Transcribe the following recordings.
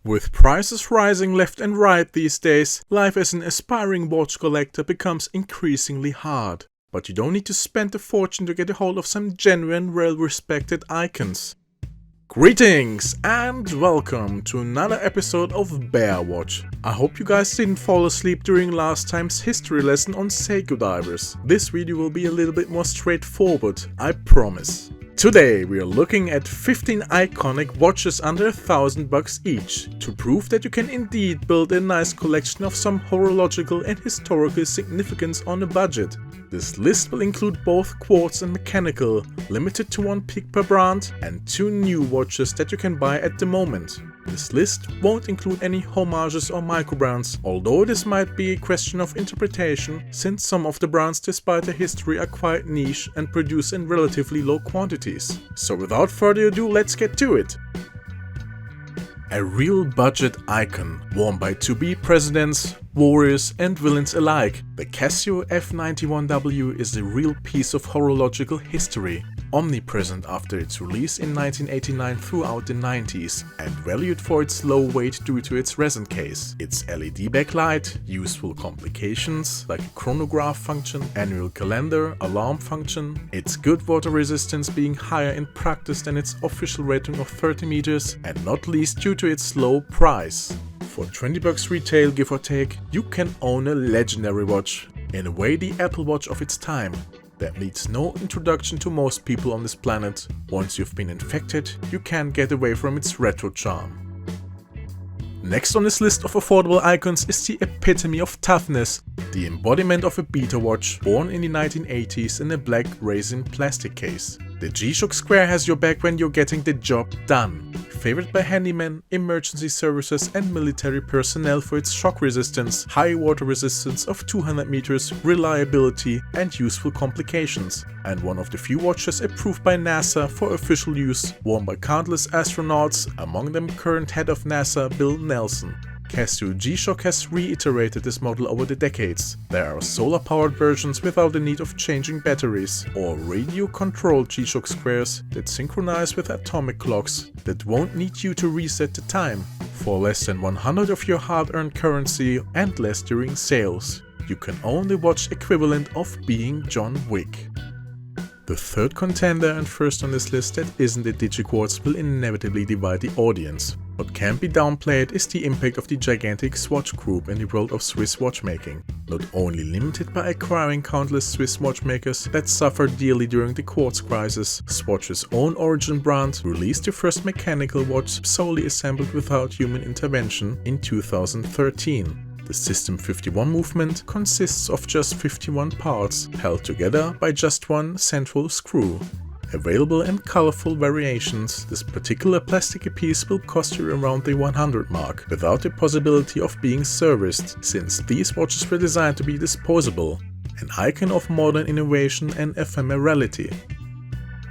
With prices rising left and right these days, life as an aspiring watch collector becomes increasingly hard. But you don't need to spend a fortune to get a hold of some genuine, well-respected icons. Greetings and welcome to another episode of Bear Watch. I hope you guys didn't fall asleep during last time's history lesson on Seiko Divers. This video will be a little bit more straightforward, I promise. Today we are looking at 15 iconic watches under $1,000 each, to prove that you can indeed build a nice collection of some horological and historical significance on a budget. This list will include both quartz and mechanical, limited to 1 pick per brand, and 2 new watches that you can buy at the moment. This list won't include any homages or micro-brands, although this might be a question of interpretation, since some of the brands, despite their history, are quite niche and produce in relatively low quantities. So without further ado, let's get to it! A real budget icon, worn by to-be presidents, warriors and villains alike, the Casio F91W is a real piece of horological history, omnipresent after its release in 1989 throughout the 90s, and valued for its low weight due to its resin case, its LED backlight, useful complications like a chronograph function, annual calendar, alarm function, its good water resistance being higher in practice than its official rating of 30 meters, and not least due to its low price. For $20 retail, give or take, you can own a legendary watch, in a way the Apple Watch of its time, that needs no introduction to most people on this planet. Once you've been infected, you can't get away from its retro charm. Next on this list of affordable icons is the epitome of toughness, the embodiment of a beta watch, born in the 1980s in a black resin plastic case. The G-Shock Square has your back when you're getting the job done. Favored by handymen, emergency services and military personnel for its shock resistance, high water resistance of 200 meters, reliability and useful complications. And one of the few watches approved by NASA for official use, worn by countless astronauts, among them current head of NASA Bill Nelson. Casio G-Shock has reiterated this model over the decades. There are solar-powered versions without the need of changing batteries, or radio-controlled G-Shock squares that synchronize with atomic clocks that won't need you to reset the time, for less than 100 of your hard-earned currency and less during sales. You can own the watch equivalent of being John Wick. The third contender and first on this list that isn't a digiquartz will inevitably divide the audience. What can't be downplayed is the impact of the gigantic Swatch Group in the world of Swiss watchmaking. Not only limited by acquiring countless Swiss watchmakers that suffered dearly during the quartz crisis, Swatch's own Origin brand released the first mechanical watch solely assembled without human intervention in 2013. The System 51 movement consists of just 51 parts, held together by just one central screw. Available in colorful variations, this particular plastic piece will cost you around the 100 mark, without the possibility of being serviced, since these watches were designed to be disposable, an icon of modern innovation and ephemerality.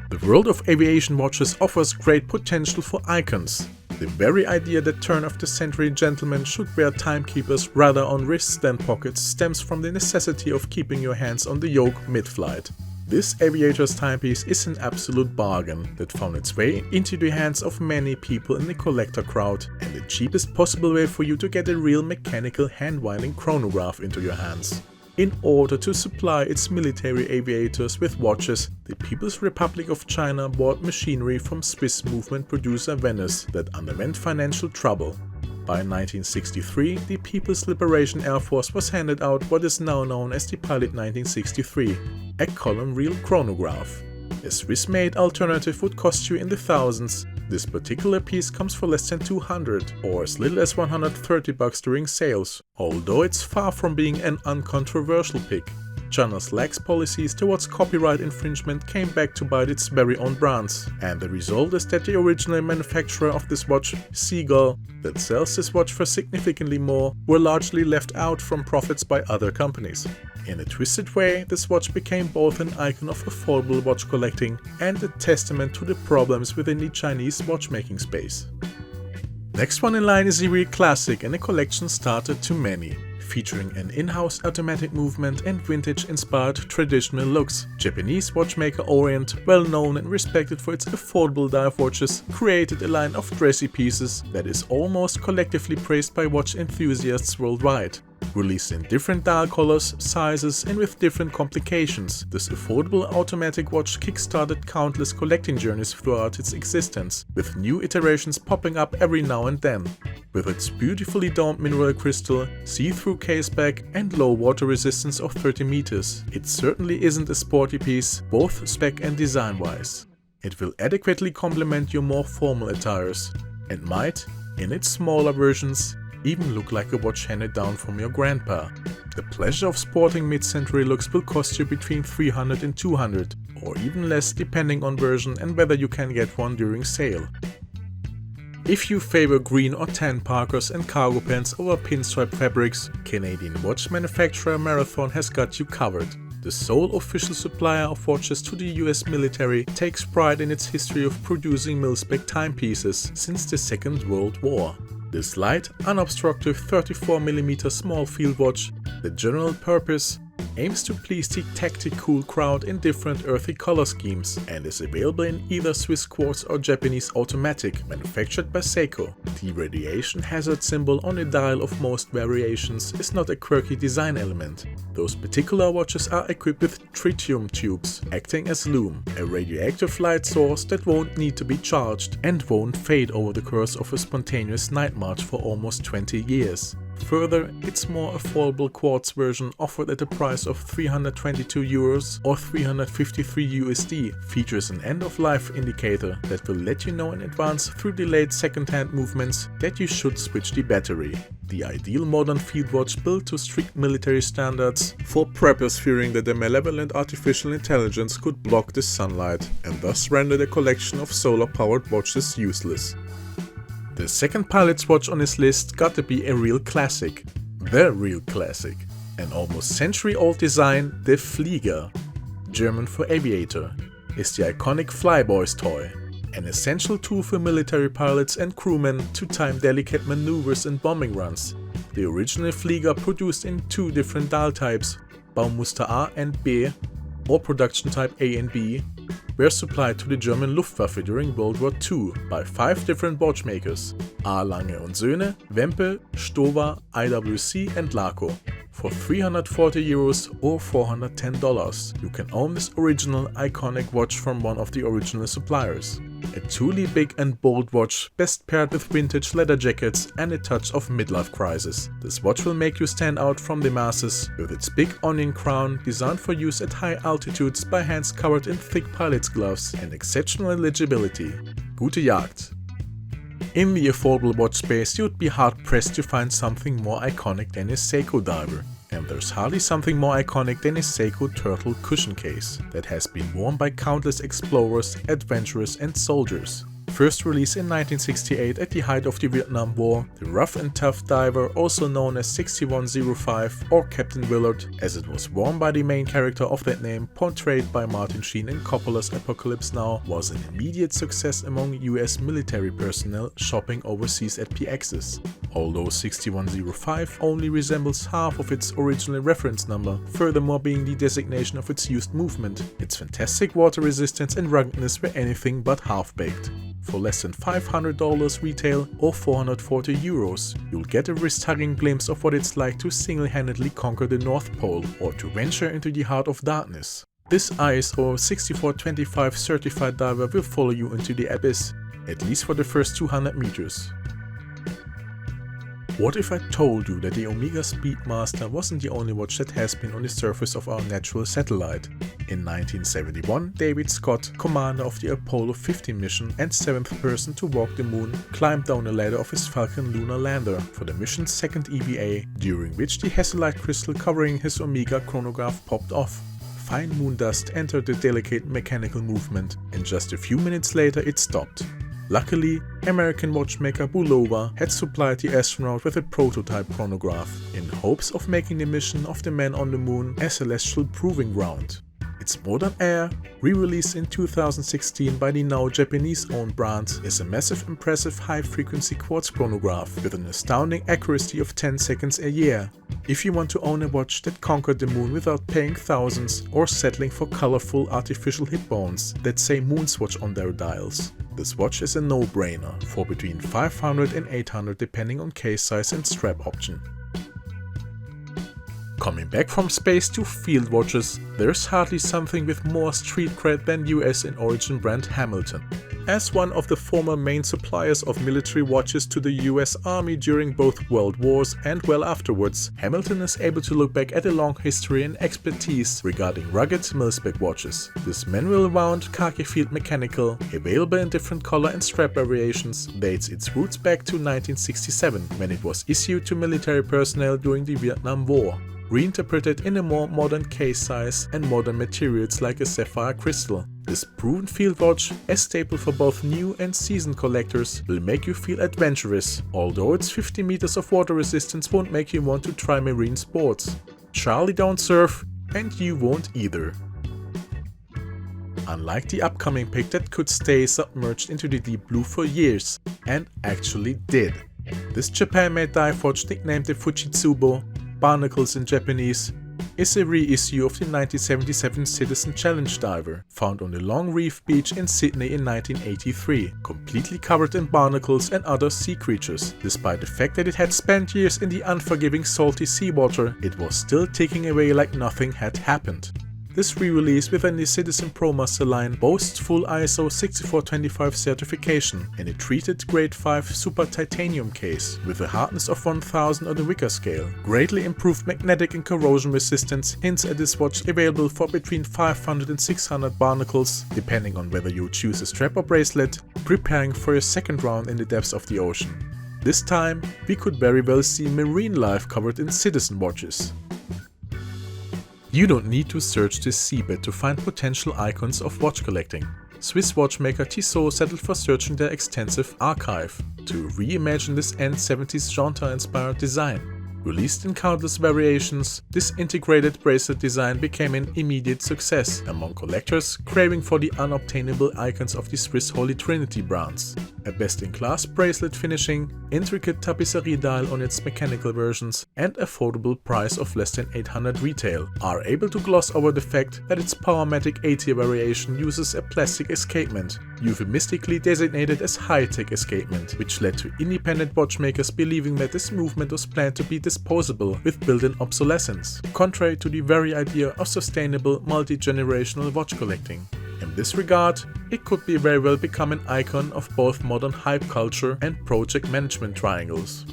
The world of aviation watches offers great potential for icons. The very idea that turn-of-the-century gentlemen should wear timekeepers rather on wrists than pockets stems from the necessity of keeping your hands on the yoke mid-flight. This aviator's timepiece is an absolute bargain that found its way into the hands of many people in the collector crowd, and the cheapest possible way for you to get a real mechanical hand-winding chronograph into your hands. In order to supply its military aviators with watches, the People's Republic of China bought machinery from Swiss movement producer Venice that underwent financial trouble. By 1963, the People's Liberation Air Force was handed out what is now known as the Pilot 1963, a column reel chronograph. A Swiss-made alternative would cost you in the thousands. This particular piece comes for less than 200 or as little as $130 during sales, although it's far from being an uncontroversial pick. China's lax policies towards copyright infringement came back to bite its very own brands, and the result is that the original manufacturer of this watch, Seagull, that sells this watch for significantly more, were largely left out from profits by other companies. In a twisted way, this watch became both an icon of affordable watch collecting and a testament to the problems within the Chinese watchmaking space. Next one in line is a real classic and a collection starter to many. Featuring an in-house automatic movement and vintage-inspired traditional looks, Japanese watchmaker Orient, well known and respected for its affordable dive watches, created a line of dressy pieces that is almost collectively praised by watch enthusiasts worldwide. Released in different dial colors, sizes and with different complications, this affordable automatic watch kickstarted countless collecting journeys throughout its existence, with new iterations popping up every now and then. With its beautifully domed mineral crystal, see-through caseback and low water resistance of 30 meters, it certainly isn't a sporty piece, both spec and design-wise. It will adequately complement your more formal attires, and might, in its smaller versions, even look like a watch handed down from your grandpa. The pleasure of sporting mid-century looks will cost you between $300 and $200, or even less depending on version and whether you can get one during sale. If you favor green or tan parkers and cargo pants over pinstripe fabrics, Canadian watch manufacturer Marathon has got you covered. The sole official supplier of watches to the US military takes pride in its history of producing mil-spec timepieces since the Second World War. This light, unobstructive 34mm small field watch, the general purpose, aims to please the tactic-cool crowd in different earthy color schemes and is available in either Swiss quartz or Japanese automatic, manufactured by Seiko. The radiation hazard symbol on the dial of most variations is not a quirky design element. Those particular watches are equipped with tritium tubes, acting as lume, a radioactive light source that won't need to be charged and won't fade over the course of a spontaneous night march for almost 20 years. Further, its more affordable quartz version offered at a price of €322 or 353 USD features an end-of-life indicator that will let you know in advance through delayed second-hand movements that you should switch the battery. The ideal modern field watch built to strict military standards for preppers fearing that the malevolent artificial intelligence could block the sunlight and thus render the collection of solar-powered watches useless. The second pilot's watch on his list got to be a real classic. The real classic. An almost century-old design, the Flieger, German for aviator, is the iconic flyboy's toy. An essential tool for military pilots and crewmen to time delicate maneuvers and bombing runs. The original Flieger, produced in two different dial types, Baumuster A and B, or production type A and B, were supplied to the German Luftwaffe during World War II by 5 different watchmakers: A. Lange und Söhne, Wempe, Stover, IWC and Laco. For €340 or $410, you can own this original iconic watch from one of the original suppliers. A truly big and bold watch, best paired with vintage leather jackets and a touch of midlife crisis. This watch will make you stand out from the masses, with its big onion crown designed for use at high altitudes by hands covered in thick pilot's gloves and exceptional legibility. Gute Jagd! In the affordable watch space, you'd be hard-pressed to find something more iconic than a Seiko Diver. And there's hardly something more iconic than a Seiko Turtle cushion case that has been worn by countless explorers, adventurers and soldiers. First released in 1968 at the height of the Vietnam War, the rough and tough diver, also known as 6105 or Captain Willard, as it was worn by the main character of that name, portrayed by Martin Sheen in Coppola's Apocalypse Now, was an immediate success among US military personnel shopping overseas at PXs. Although 6105 only resembles half of its original reference number, furthermore being the designation of its used movement, its fantastic water resistance and ruggedness were anything but half-baked. For less than $500 retail or €440, you'll get a wrist-hugging glimpse of what it's like to single-handedly conquer the North Pole or to venture into the heart of darkness. This ISO 6425 certified diver will follow you into the abyss, at least for the first 200 meters. What if I told you that the Omega Speedmaster wasn't the only watch that has been on the surface of our natural satellite? In 1971, David Scott, commander of the Apollo 15 mission and 7th person to walk the moon, climbed down the ladder of his Falcon lunar lander for the mission's second EVA, during which the Hasselite crystal covering his Omega chronograph popped off. Fine moon dust entered the delicate mechanical movement, and just a few minutes later it stopped. Luckily, American watchmaker Bulova had supplied the astronaut with a prototype chronograph, in hopes of making the mission of the man on the moon a celestial proving ground. Its Modern Air, re-released in 2016 by the now Japanese-owned brand, is a massive, impressive high-frequency quartz chronograph with an astounding accuracy of 10 seconds a year. If you want to own a watch that conquered the moon without paying thousands or settling for colorful artificial hip bones that say Moonswatch on their dials, this watch is a no-brainer for between 500 and 800 depending on case size and strap option. Coming back from space to field watches, there's hardly something with more street cred than US in origin brand Hamilton. As one of the former main suppliers of military watches to the US Army during both World Wars and well afterwards, Hamilton is able to look back at a long history and expertise regarding rugged mil-spec watches. This manual wound khaki field mechanical, available in different color and strap variations, dates its roots back to 1967 when it was issued to military personnel during the Vietnam War. Reinterpreted in a more modern case size and modern materials like a sapphire crystal. This proven field watch, a staple for both new and seasoned collectors, will make you feel adventurous, although its 50 meters of water resistance won't make you want to try marine sports. Charlie don't surf, and you won't either. Unlike the upcoming pick that could stay submerged into the deep blue for years, and actually did. This Japan-made dive watch, nicknamed the Fujitsubo, Barnacles in Japanese, is a reissue of the 1977 Citizen Challenge Diver, found on the Long Reef Beach in Sydney in 1983, completely covered in barnacles and other sea creatures. Despite the fact that it had spent years in the unforgiving salty seawater, it was still ticking away like nothing had happened. This re-release within the Citizen ProMaster line boasts full ISO 6425 certification in a treated Grade 5 Super Titanium case with a hardness of 1000 on the Richter scale. Greatly improved magnetic and corrosion resistance hints at this watch available for between 500 and 600 barnacles, depending on whether you choose a strap or bracelet, preparing for a second round in the depths of the ocean. This time, we could very well see marine life covered in Citizen watches. You don't need to search the seabed to find potential icons of watch collecting. Swiss watchmaker Tiso settled for searching their extensive archive to reimagine this end-70s genre-inspired design. Released in countless variations, this integrated bracelet design became an immediate success among collectors craving for the unobtainable icons of the Swiss Holy Trinity brands. A best-in-class bracelet finishing, intricate tapisserie dial on its mechanical versions, and affordable price of less than 800 retail are able to gloss over the fact that its Powermatic A-tier variation uses a plastic escapement, euphemistically designated as high-tech escapement, which led to independent watchmakers believing that this movement was planned to be disposable with built-in obsolescence, contrary to the very idea of sustainable multi-generational watch collecting. In this regard, it could be very well become an icon of both modern hype culture and project management triangles.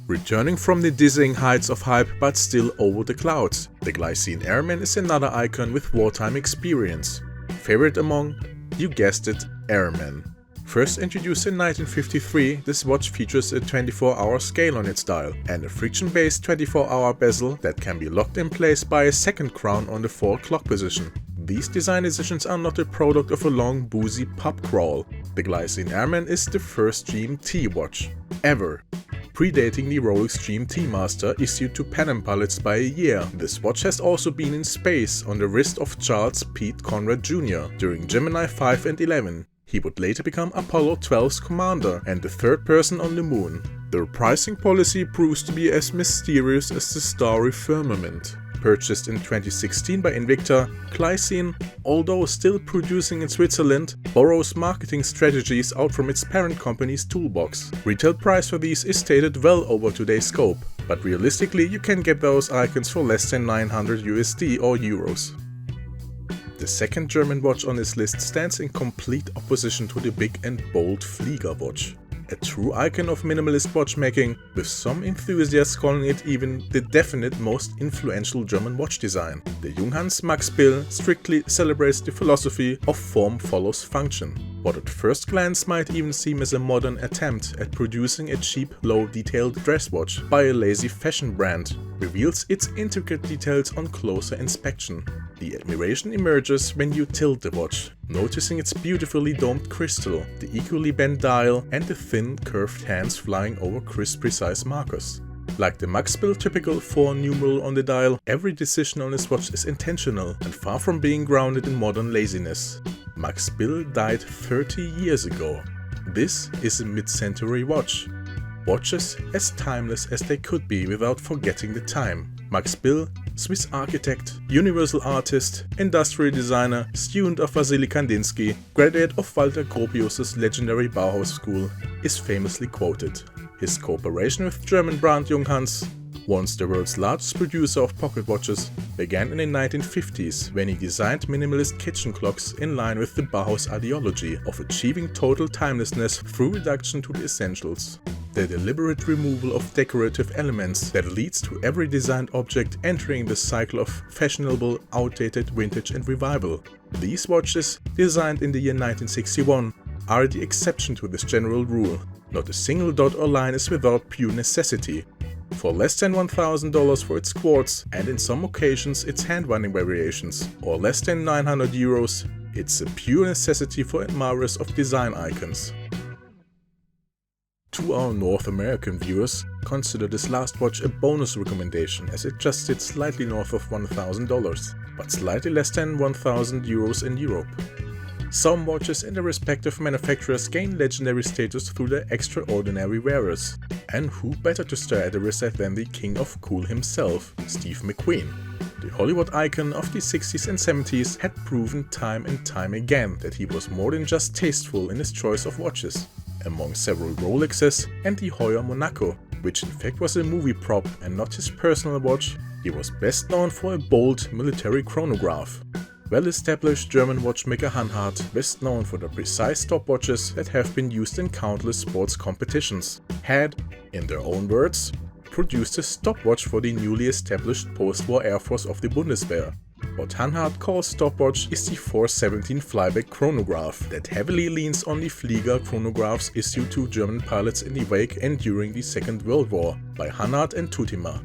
Returning from the dizzying heights of hype but still over the clouds, the Gemini Airman is another icon with wartime experience. Favorite among, you guessed it, airmen. First introduced in 1953, this watch features a 24-hour scale on its dial and a friction-based 24-hour bezel that can be locked in place by a second crown on the 4 o'clock position. These design decisions are not a product of a long boozy pub crawl. The Gemini Airman is the first GMT watch ever, predating the Rolex GMT Master issued to Pan Am pilots by a year. This watch has also been in space on the wrist of Charles Pete Conrad Jr. during Gemini 5 and 11. He would later become Apollo 12's commander and the third person on the moon. Their pricing policy proves to be as mysterious as the starry firmament. Purchased in 2016 by Invicta, Glycine, although still producing in Switzerland, borrows marketing strategies out from its parent company's toolbox. Retail price for these is stated well over today's scope, but realistically you can get those icons for less than 900 USD or euros. The second German watch on this list stands in complete opposition to the big and bold Flieger watch. A true icon of minimalist watchmaking, with some enthusiasts calling it even the definite most influential German watch design. The Junghans Max Bill strictly celebrates the philosophy of form follows function. What at first glance might even seem as a modern attempt at producing a cheap, low-detailed dress watch by a lazy fashion brand, reveals its intricate details on closer inspection. The admiration emerges when you tilt the watch, noticing its beautifully domed crystal, the equally bent dial, and the thin, curved hands flying over crisp, precise markers. Like the Max Bill typical 4 numeral on the dial, every decision on this watch is intentional and far from being grounded in modern laziness. Max Bill died 30 years ago. This is a mid-century watch. Watches as timeless as they could be without forgetting the time. Max Bill, Swiss architect, universal artist, industrial designer, student of Vasily Kandinsky, graduate of Walter Gropius's legendary Bauhaus school, is famously quoted. His cooperation with German brand Junghans, once the world's largest producer of pocket watches, began in the 1950s when he designed minimalist kitchen clocks in line with the Bauhaus ideology of achieving total timelessness through reduction to the essentials. The deliberate removal of decorative elements that leads to every designed object entering the cycle of fashionable, outdated, vintage and revival. These watches, designed in the year 1961, are the exception to this general rule. Not a single dot or line is without pure necessity. For less than $1,000 for its quartz, and in some occasions its hand-winding variations, or less than €900, it's a pure necessity for admirers of design icons. To our North American viewers, consider this last watch a bonus recommendation as it just sits slightly north of $1,000, but slightly less than €1,000 in Europe. Some watches and their respective manufacturers gain legendary status through their extraordinary wearers. And who better to stare at the wrist than the king of cool himself, Steve McQueen. The Hollywood icon of the 60s and 70s had proven time and time again that he was more than just tasteful in his choice of watches. Among several Rolexes and the Heuer Monaco, which in fact was a movie prop and not his personal watch, he was best known for a bold military chronograph. Well-established German watchmaker Hanhart, best known for the precise stopwatches that have been used in countless sports competitions, had, in their own words, produced a stopwatch for the newly established post-war Air Force of the Bundeswehr. What Hanhart calls stopwatch is the 417 flyback chronograph that heavily leans on the Flieger chronographs issued to German pilots in the wake and during the Second World War by Hanhart and Tutima.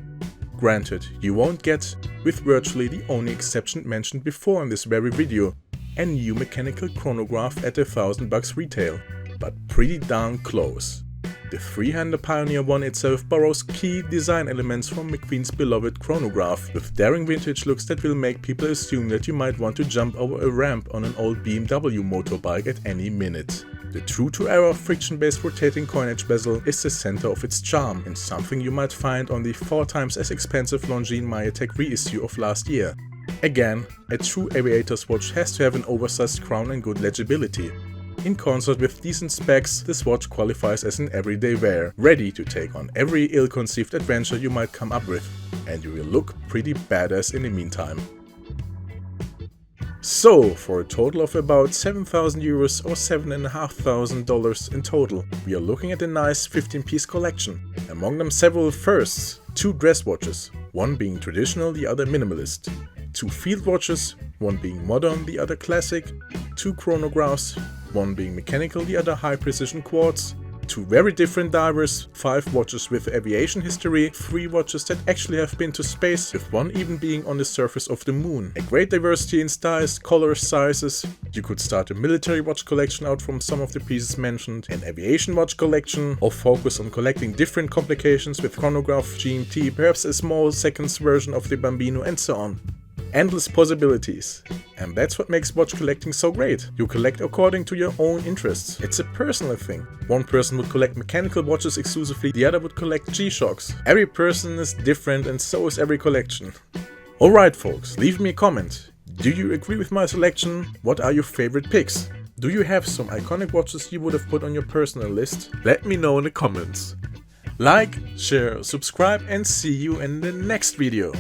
Granted, you won't get, with virtually the only exception mentioned before in this very video, a new mechanical chronograph at $1,000 retail, but pretty darn close. The three-hander Pioneer One itself borrows key design elements from McQueen's beloved chronograph, with daring vintage looks that will make people assume that you might want to jump over a ramp on an old BMW motorbike at any minute. The true-to-error friction-based rotating coinage bezel is the center of its charm and something you might find on the 4 times as expensive Longines Mayetek reissue of last year. Again, a true aviator's watch has to have an oversized crown and good legibility. In concert with decent specs, this watch qualifies as an everyday wear, ready to take on every ill-conceived adventure you might come up with, and you will look pretty badass in the meantime. So, for a total of about €7,000 or $7,500 in total, we are looking at a nice 15-piece collection. Among them several firsts, 2 dress watches, one being traditional, the other minimalist, 2 field watches, one being modern, the other classic, 2 chronographs, one being mechanical, the other high-precision quartz, 2 very different divers, 5 watches with aviation history, 3 watches that actually have been to space, with one even being on the surface of the moon. A great diversity in styles, colors, sizes. You could start a military watch collection out from some of the pieces mentioned, an aviation watch collection, or focus on collecting different complications with chronograph, GMT, perhaps a small seconds version of the Bambino, and so on. Endless possibilities. And that's what makes watch collecting so great. You collect according to your own interests. It's a personal thing. One person would collect mechanical watches exclusively, the other would collect G-Shocks. Every person is different and so is every collection. Alright folks, leave me a comment. Do you agree with my selection? What are your favorite picks? Do you have some iconic watches you would have put on your personal list? Let me know in the comments. Like, share, subscribe and see you in the next video.